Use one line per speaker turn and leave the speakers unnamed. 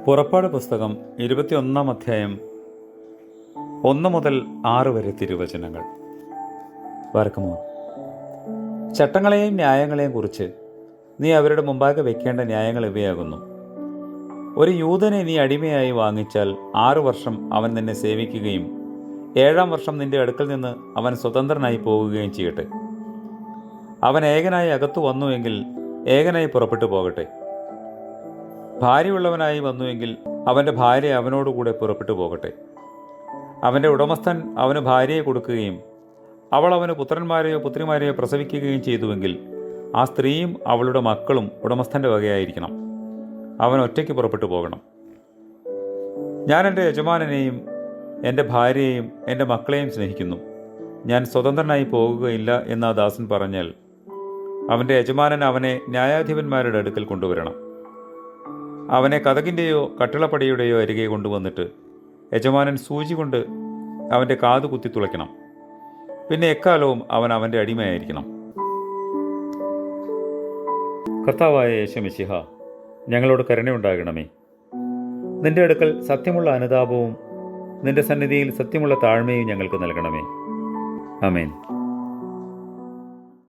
പുറപ്പാട് പുസ്തകം 21 അധ്യായം 1 മുതൽ 6 വരെ തിരുവചനങ്ങൾ. വായിക്കുമോ? ചട്ടങ്ങളെയും ന്യായങ്ങളെയും കുറിച്ച് നീ അവരുടെ മുമ്പാകെ വെക്കേണ്ട ന്യായങ്ങൾ ഇവയാകുന്നു. ഒരു യൂതനെ നീ അടിമയായി വാങ്ങിച്ചാൽ 6 വർഷം അവൻ നിന്നെ സേവിക്കുകയും 7-ാം വർഷം നിന്റെ അടുക്കൽ നിന്ന് അവൻ സ്വതന്ത്രനായി പോകുകയും ചെയ്യട്ടെ. അവൻ ഏകനായി അകത്തു വന്നുവെങ്കിൽ ഏകനായി പുറപ്പെട്ടു പോകട്ടെ. ഭാര്യയുള്ളവനായി വന്നുവെങ്കിൽ അവൻ്റെ ഭാര്യ അവനോടുകൂടെ പുറപ്പെട്ടു പോകട്ടെ. അവൻ്റെ ഉടമസ്ഥൻ അവന് ഭാര്യയെ കൊടുക്കുകയും അവൾ അവന് പുത്രന്മാരെയോ പുത്രിമാരെയോ പ്രസവിക്കുകയും ചെയ്തുവെങ്കിൽ ആ സ്ത്രീയും അവളുടെ മക്കളും ഉടമസ്ഥൻ്റെ വകയായിരിക്കണം. അവൻ ഒറ്റയ്ക്ക് പുറപ്പെട്ടു പോകണം. ഞാൻ എൻ്റെ യജമാനനെയും എൻ്റെ ഭാര്യയെയും എൻ്റെ മക്കളെയും സ്നേഹിക്കുന്നു, ഞാൻ സ്വതന്ത്രനായി പോകുകയില്ല എന്ന് ആ ദാസൻ പറഞ്ഞാൽ അവൻ്റെ യജമാനൻ അവനെ ന്യായാധിപന്മാരുടെ അടുക്കൽ കൊണ്ടുവരണം. അവനെ കതകിൻ്റെയോ കട്ടിളപ്പടിയുടെയോ അരികെ കൊണ്ടുവന്നിട്ട് യജമാനൻ സൂചി കൊണ്ട് അവൻ്റെ കാതു കുത്തി തുളയ്ക്കണം. പിന്നെ എക്കാലവും അവൻ അവൻ്റെ അടിമയായിരിക്കണം. കർത്താവായ യേശു മിശിഹ, ഞങ്ങളോട് കരുണയുണ്ടാകണമേ. നിന്റെ അടുക്കൽ സത്യമുള്ള അനുതാപവും നിന്റെ സന്നിധിയിൽ സത്യമുള്ള താഴ്മയും ഞങ്ങൾക്ക് നൽകണമേ. ആമേൻ.